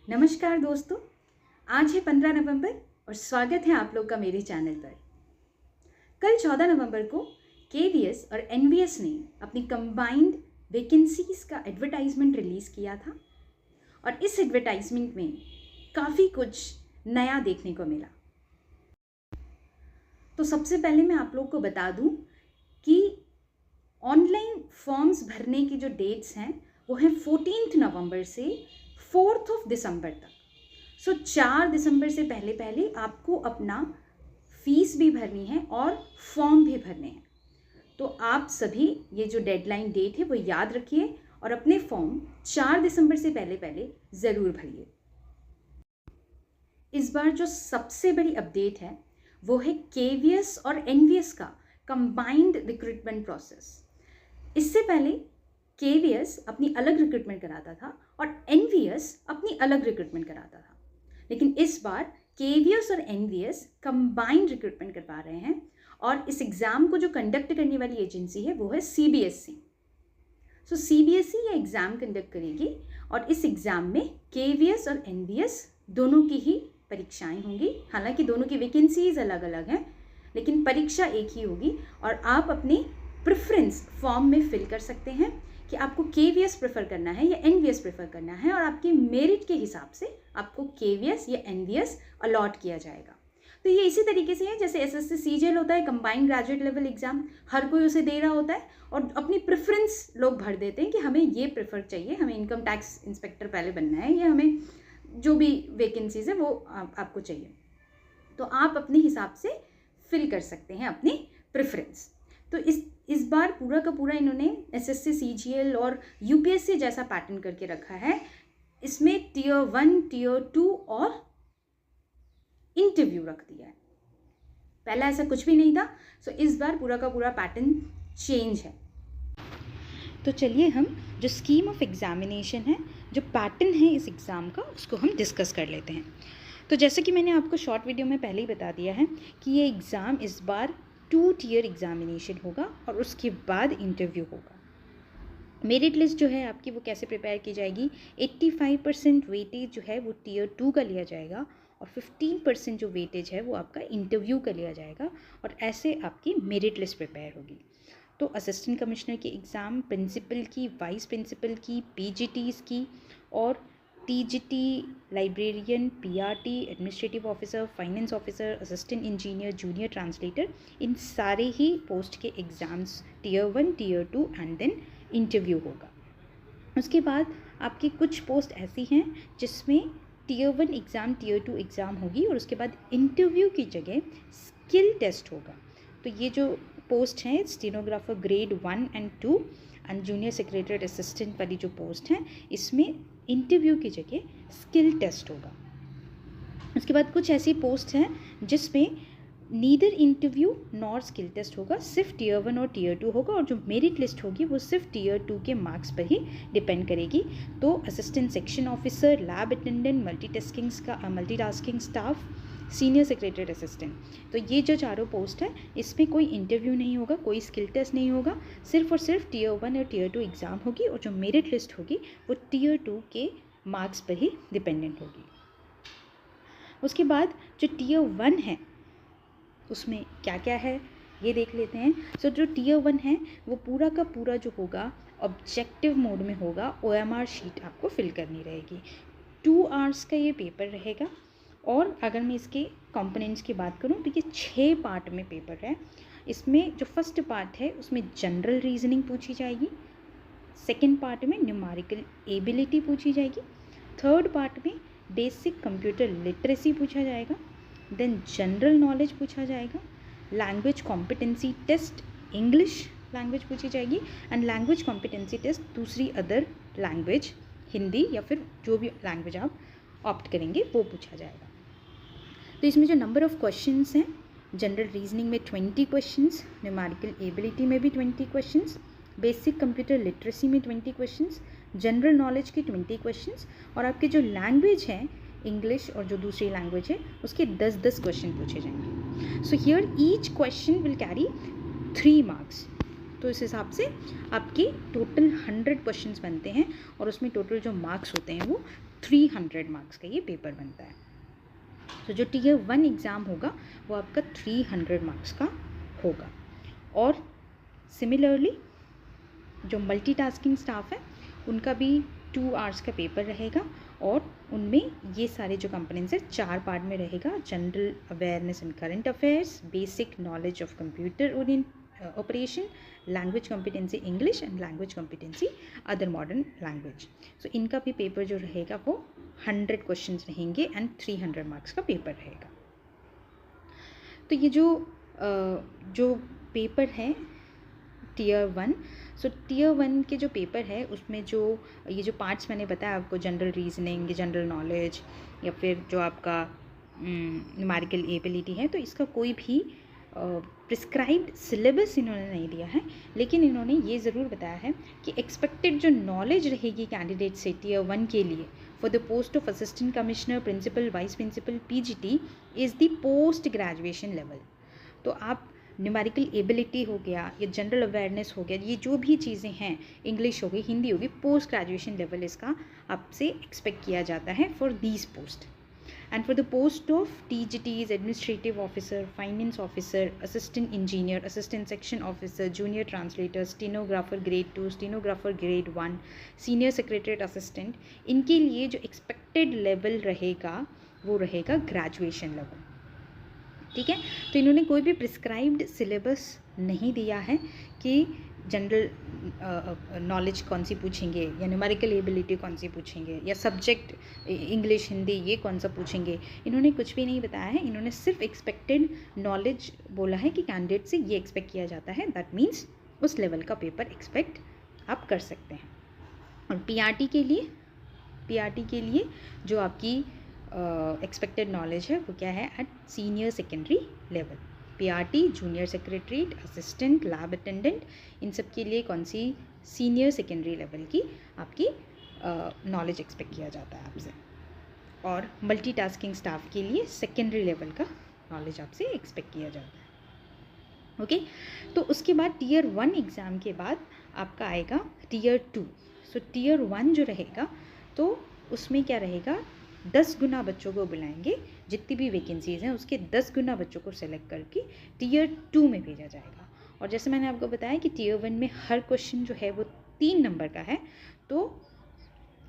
नमस्कार दोस्तों, आज है 15 नवंबर और स्वागत है आप लोग का मेरे चैनल पर। कल 14 नवंबर को केवीएस और एनवीएस ने अपनी कंबाइंड वैकेंसीज का एडवर्टाइजमेंट रिलीज़ किया था और इस एडवर्टाइजमेंट में काफ़ी कुछ नया देखने को मिला। तो सबसे पहले मैं आप लोग को बता दूं कि ऑनलाइन फॉर्म्स भरने की जो डेट्स हैं वो हैं 14 नवंबर से 4 दिसंबर तक। सो 4 दिसंबर से पहले पहले आपको अपना फीस भी भरनी है और फॉर्म भी भरने हैं। तो आप सभी ये जो डेडलाइन डेट है वो याद रखिए और अपने फॉर्म 4 दिसंबर से पहले पहले ज़रूर भरिए। इस बार जो सबसे बड़ी अपडेट है वो है केवीएस और एनवीएस का कंबाइंड रिक्रूटमेंट प्रोसेस। इससे पहले केवीएस अपनी अलग रिक्रूटमेंट कराता था और एनवीएस अपनी अलग रिक्रूटमेंट कराता था, लेकिन इस बार केवीएस और एनवीएस कंबाइंड रिक्रूटमेंट करवा रहे हैं और इस एग्ज़ाम को जो कंडक्ट करने वाली एजेंसी है वो है सीबीएसई। सो सीबीएसई ये एग्ज़ाम कंडक्ट करेगी और इस एग्ज़ाम में केवीएस और एनवीएस दोनों की ही परीक्षाएं होंगी। हालांकि दोनों की वैकेंसीज अलग अलग हैं, लेकिन परीक्षा एक ही होगी और आप अपनी प्रेफरेंस फॉर्म में फिल कर सकते हैं कि आपको केवीएस प्रेफर करना है या एनवीएस प्रेफर करना है, और आपकी मेरिट के हिसाब से आपको केवीएस या एनवीएस अलॉट किया जाएगा। तो ये इसी तरीके से है जैसे एसएससी सीजीएल होता है, कंबाइंड ग्रेजुएट लेवल एग्जाम, हर कोई उसे दे रहा होता है और अपनी प्रेफरेंस लोग भर देते हैं कि हमें ये प्रेफर चाहिए, हमें इनकम टैक्स इंस्पेक्टर पहले बनना है या हमें जो भी वैकेंसीज है वो आपको चाहिए। तो आप अपने हिसाब से फिल कर सकते हैं अपनी प्रेफरेंस। तो इस बार पूरा का पूरा इन्होंने एसएससी सीजीएल और यूपीएससी जैसा पैटर्न करके रखा है। इसमें टियर 1, टियर 2 और इंटरव्यू रख दिया है। पहला ऐसा कुछ भी नहीं था। सो इस बार पूरा का पूरा पैटर्न चेंज है। तो चलिए हम जो स्कीम ऑफ एग्जामिनेशन है, जो पैटर्न है इस एग्ज़ाम का, उसको हम डिस्कस कर लेते हैं। तो जैसे कि मैंने आपको शॉर्ट वीडियो में पहले ही बता दिया है कि ये एग्ज़ाम इस बार 2 टियर एग्जामिनेशन होगा और उसके बाद इंटरव्यू होगा। मेरिट लिस्ट जो है आपकी वो कैसे प्रिपेयर की जाएगी, 85% वेटेज जो है वो टियर 2 का लिया जाएगा और 15% जो वेटेज है वो आपका इंटरव्यू का लिया जाएगा और ऐसे आपकी मेरिट लिस्ट प्रिपेयर होगी। तो असिस्टेंट कमिश्नर की एग्ज़ाम, प्रिंसिपल की, वाइस प्रिंसिपल की, पीजीटीज़ की और TGT, librarian, PRT, administrative officer, finance officer, assistant engineer, junior translator, इन सारे ही पोस्ट के exams tier 1, tier 2 and then interview होगा। उसके बाद आपकी कुछ पोस्ट ऐसी हैं जिसमें टियर 1 एग्ज़ाम, टियर 2 एग्ज़ाम होगी और उसके बाद इंटरव्यू की जगह स्किल टेस्ट होगा। तो ये जो पोस्ट हैं stenographer grade 1 and 2 and junior secretary assistant वाली जो पोस्ट हैं, इसमें इंटरव्यू की जगह स्किल टेस्ट होगा। उसके बाद कुछ ऐसी पोस्ट हैं जिसमें neither interview nor skill test होगा, सिर्फ टियर 1 और टियर 2 होगा और जो मेरिट लिस्ट होगी वो सिर्फ टियर 2 के मार्क्स पर ही डिपेंड करेगी। तो assistant section officer, lab attendant, multitasking staff, senior secretary assistant, तो ये जो चारों पोस्ट है इसमें कोई इंटरव्यू नहीं होगा, कोई स्किल टेस्ट नहीं होगा, सिर्फ और सिर्फ टियर 1 और टियर 2 एग्ज़ाम होगी और जो मेरिट लिस्ट होगी वो टियर 2 के मार्क्स पर ही डिपेंडेंट होगी। उसके बाद जो टियर 1 है उसमें क्या क्या है ये देख लेते हैं। सो जो टियर 1 है वो पूरा का पूरा जो होगा ऑब्जेक्टिव मोड में होगा, OMR शीट आपको फिल करनी रहेगी। 2 आवर्स का ये पेपर रहेगा और अगर मैं इसके कंपोनेंट्स की बात करूं तो ये 6 पार्ट में पेपर है। इसमें जो फर्स्ट पार्ट है उसमें जनरल रीजनिंग पूछी जाएगी, सेकंड पार्ट में न्यूमेरिकल एबिलिटी पूछी जाएगी, थर्ड पार्ट में बेसिक कंप्यूटर लिटरेसी पूछा जाएगा, देन जनरल नॉलेज पूछा जाएगा, language competency test English language पूछी जाएगी एंड लैंग्वेज कॉम्पिटेंसी टेस्ट दूसरी अदर लैंग्वेज, हिंदी या फिर जो भी लैंग्वेज आप ऑप्ट करेंगे वो पूछा जाएगा। तो इसमें जो नंबर ऑफ़ क्वेश्चंस हैं, जनरल रीजनिंग में 20 क्वेश्चंस, न्यूमेरिकल एबिलिटी में भी 20 क्वेश्चंस, बेसिक कंप्यूटर लिटरेसी में 20 क्वेश्चंस, जनरल नॉलेज के 20 क्वेश्चंस और आपके जो लैंग्वेज हैं इंग्लिश और जो दूसरी लैंग्वेज है उसके 10-10 क्वेश्चन पूछे जाएंगे। So hear each question will carry 3 marks. तो इस हिसाब से आपके टोटल 100 क्वेश्चंस बनते हैं और उसमें टोटल जो मार्क्स होते हैं वो 300 मार्क्स का ये पेपर बनता है। तो जो Tier 1 एग्ज़ाम होगा वो आपका 300 मार्क्स का होगा। और सिमिलरली जो मल्टीटास्किंग स्टाफ है उनका भी 2 आवर्स का पेपर रहेगा और उनमें ये सारे जो कंपोनेंट्स है 4 पार्ट में रहेगा। General awareness in current affairs, basic knowledge of computer operation, language competency English and language competency other modern language. So इनका भी पेपर जो रहेगा वो 100 क्वेश्चंस रहेंगे एंड 300 मार्क्स का पेपर रहेगा। तो ये जो पेपर है Tier 1, सो Tier 1 के जो पेपर है उसमें जो ये जो पार्ट्स मैंने बताया आपको, जनरल रीजनिंग, जनरल नॉलेज या फिर जो आपका न्यूमेरिकल एबिलिटी है, तो इसका कोई भी प्रिस्क्राइब्ड सिलेबस इन्होंने नहीं दिया है, लेकिन इन्होंने ये ज़रूर बताया है कि एक्सपेक्टेड जो नॉलेज रहेगी कैंडिडेट से Tier 1 के लिए for the post of assistant commissioner, principal, vice principal, PGT is the post graduation level. तो आप न्यूमेरिकल एबिलिटी हो गया या जनरल अवेयरनेस हो गया, ये जो भी चीज़ें हैं, इंग्लिश हो गई, हिंदी होगी, पोस्ट ग्रेजुएशन लेवल इसका आपसे एक्सपेक्ट किया जाता है for these post. And for the post of TGTs, administrative officer, finance officer, assistant engineer, assistant section officer, junior translator, stenographer grade 2, stenographer grade 1, senior secretariat assistant, इनके लिए जो expected level रहेगा वो रहेगा ग्रेजुएशन लेवल। ठीक है, तो इन्होंने कोई भी प्रिस्क्राइब्ड सिलेबस नहीं दिया है कि जनरल नॉलेज कौन सी पूछेंगे या न्यूमेरिकल एबिलिटी कौन सी पूछेंगे या सब्जेक्ट इंग्लिश, हिंदी ये कौन सा पूछेंगे। इन्होंने कुछ भी नहीं बताया है, इन्होंने सिर्फ एक्सपेक्टेड नॉलेज बोला है कि कैंडिडेट से ये एक्सपेक्ट किया जाता है, दैट मीन्स उस लेवल का पेपर एक्सपेक्ट आप कर सकते हैं। और PRT के लिए जो आपकी एक्सपेक्टेड नॉलेज है वो क्या है, at senior secondary level. PRT, junior secretariat, assistant, lab attendant, इन सब के लिए कौन सी सीनियर सेकेंडरी लेवल की आपकी नॉलेज एक्सपेक्ट किया जाता है आपसे। और मल्टीटास्किंग स्टाफ के लिए सेकेंडरी लेवल का नॉलेज आपसे एक्सपेक्ट किया जाता है। ओके, तो उसके बाद Tier 1 एग्ज़ाम के बाद आपका आएगा Tier 2। सो Tier 1 जो रहेगा तो उसमें क्या रहेगा, 10 गुना बच्चों को बुलाएंगे, जितनी भी वैकेंसीज़ हैं उसके 10 गुना बच्चों को सेलेक्ट करके Tier 2 में भेजा जाएगा। और जैसे मैंने आपको बताया कि Tier 1 में हर क्वेश्चन जो है वो 3 नंबर का है, तो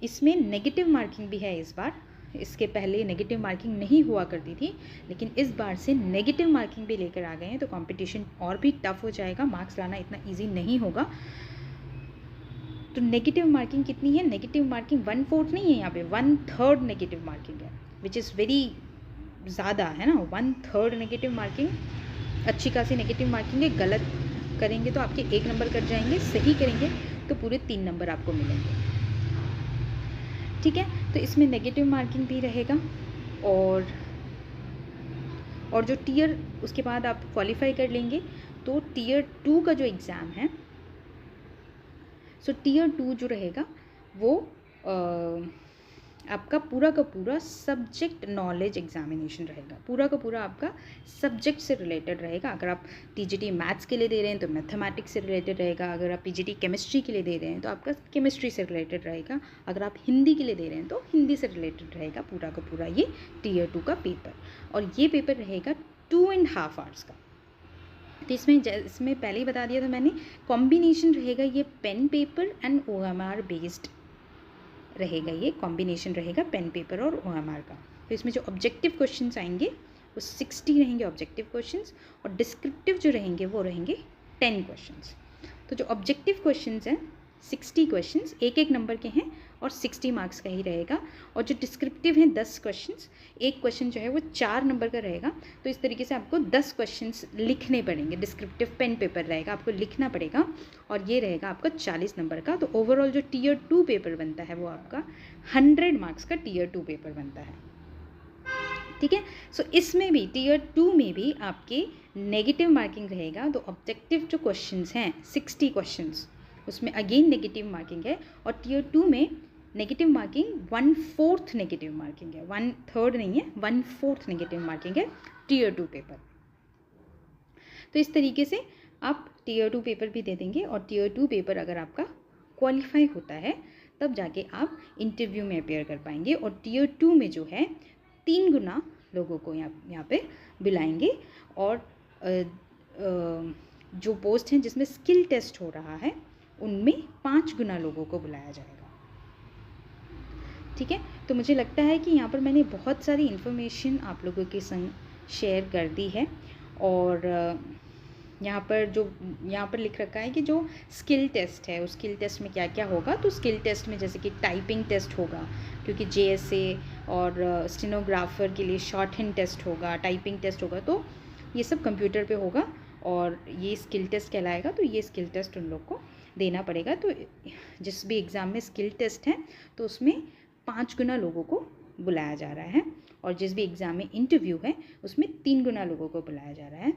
इसमें नेगेटिव मार्किंग भी है इस बार। इसके पहले नेगेटिव मार्किंग नहीं हुआ करती थी, लेकिन इस बार से नेगेटिव मार्किंग भी लेकर आ गए हैं, तो कंपटीशन और भी टफ हो जाएगा, मार्क्स लाना इतना ईजी नहीं होगा। तो नेगेटिव मार्किंग कितनी है, नेगेटिव मार्किंग 1/4 नहीं है, यहाँ पे 1/3 नेगेटिव मार्किंग है, विच इज़ वेरी ज़्यादा है ना। 1/3 नेगेटिव मार्किंग, अच्छी खासी नेगेटिव मार्किंग है। गलत करेंगे तो आपके 1 नंबर कट जाएंगे, सही करेंगे तो पूरे 3 नंबर आपको मिलेंगे। ठीक है, तो इसमें नेगेटिव मार्किंग भी रहेगा। और जो टीयर उसके बाद आप क्वालिफाई कर लेंगे तो Tier 2 का जो एग्ज़ाम है, सो Tier 2 जो रहेगा वो आपका पूरा का पूरा सब्जेक्ट नॉलेज एग्जामिनेशन रहेगा, पूरा का पूरा आपका सब्जेक्ट से रिलेटेड रहेगा। अगर आप TGT मैथ्स के लिए दे रहे हैं तो मैथमेटिक्स से रिलेटेड रहेगा, अगर आप PGT केमिस्ट्री के लिए दे रहे हैं तो आपका केमिस्ट्री से रिलेटेड रहेगा, अगर आप हिंदी के लिए दे रहे हैं तो हिंदी से रिलेटेड रहेगा पूरा का पूरा ये Tier 2 का पेपर। और ये पेपर रहेगा 2.5 आवर्स का। तो इसमें पहले ही बता दिया था मैंने, कॉम्बिनेशन रहेगा ये pen paper and OMR based रहेगा, ये कॉम्बिनेशन रहेगा पेन पेपर और OMR का। तो इसमें जो ऑब्जेक्टिव क्वेश्चंस आएंगे वो 60 रहेंगे ऑब्जेक्टिव क्वेश्चंस, और डिस्क्रिप्टिव जो रहेंगे वो रहेंगे 10 क्वेश्चंस। तो जो ऑब्जेक्टिव क्वेश्चंस हैं 60 क्वेश्चंस, एक नंबर के हैं और 60 मार्क्स का ही रहेगा। और जो डिस्क्रिप्टिव हैं 10 क्वेश्चंस, एक क्वेश्चन जो है वो 4 नंबर का रहेगा। तो इस तरीके से आपको 10 क्वेश्चंस लिखने पड़ेंगे, डिस्क्रिप्टिव पेन पेपर रहेगा, आपको लिखना पड़ेगा, और ये रहेगा आपका 40 नंबर का। तो ओवरऑल जो Tier 2 पेपर बनता है वो आपका 100 मार्क्स का Tier 2 पेपर बनता है। ठीक है, सो इसमें भी Tier 2 में भी आपके नेगेटिव मार्किंग रहेगा। तो ऑब्जेक्टिव जो क्वेश्चंस हैं 60 क्वेश्चंस, उसमें अगेन नेगेटिव मार्किंग है। और Tier 2 में नेगेटिव मार्किंग 1/4 नेगेटिव मार्किंग है, 1/3 नहीं है, 1/4 नेगेटिव मार्किंग है Tier 2 पेपर। तो इस तरीके से आप टीयर 2 पेपर भी दे देंगे और टीयर 2 पेपर अगर आपका क्वालिफाई होता है तब जाके आप इंटरव्यू में अपेयर कर पाएंगे। और टीयर 2 में जो है 3 गुना लोगों को यहाँ पे बुलाएंगे और जो पोस्ट हैं जिसमें स्किल टेस्ट हो रहा है उनमें 5 गुना लोगों को बुलाया जाएगा। ठीक है, तो मुझे लगता है कि यहाँ पर मैंने बहुत सारी इन्फॉर्मेशन आप लोगों के संग शेयर कर दी है। और यहाँ पर लिख रखा है कि जो स्किल टेस्ट है उस स्किल टेस्ट में क्या क्या होगा। तो स्किल टेस्ट में जैसे कि टाइपिंग टेस्ट होगा, क्योंकि JSA और स्टेनोग्राफर के लिए शॉर्ट हैंड टेस्ट होगा, टाइपिंग टेस्ट होगा, तो ये सब कंप्यूटर पे होगा और ये स्किल टेस्ट कहलाएगा। तो ये स्किल टेस्ट उन लोग को देना पड़ेगा। तो जिस भी एग्ज़ाम में स्किल टेस्ट है तो उसमें 5 गुना लोगों को बुलाया जा रहा है और जिस भी एग्ज़ाम में इंटरव्यू है उसमें 3 गुना लोगों को बुलाया जा रहा है।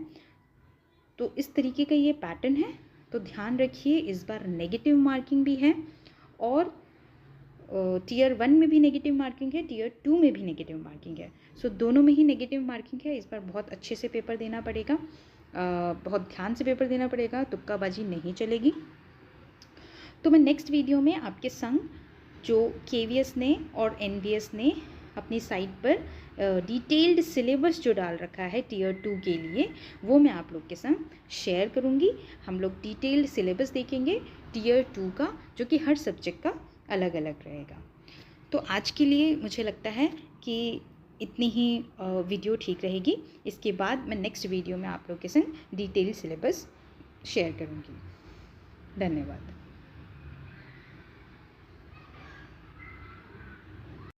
तो इस तरीके का ये पैटर्न है। तो ध्यान रखिए, इस बार नेगेटिव मार्किंग भी है और टीयर 1 में भी नेगेटिव मार्किंग है, टीयर 2 में भी नेगेटिव मार्किंग है। सो दोनों में ही नेगेटिव मार्किंग है। इस बार बहुत अच्छे से पेपर देना पड़ेगा, बहुत ध्यान से पेपर देना पड़ेगा, तुक्काबाजी नहीं चलेगी। तो मैं नेक्स्ट वीडियो में आपके संग जो KVS ने और NVS ने अपनी साइट पर डिटेल्ड सिलेबस जो डाल रखा है टीयर 2 के लिए, वो मैं आप लोग के संग शेयर करूँगी। हम लोग डिटेल्ड सिलेबस देखेंगे टीयर 2 का, जो कि हर सब्जेक्ट का अलग अलग रहेगा। तो आज के लिए मुझे लगता है कि इतनी ही वीडियो ठीक रहेगी। इसके बाद मैं नेक्स्ट वीडियो में आप लोग के संग डिटेल्ड सिलेबस शेयर करूँगी। धन्यवाद।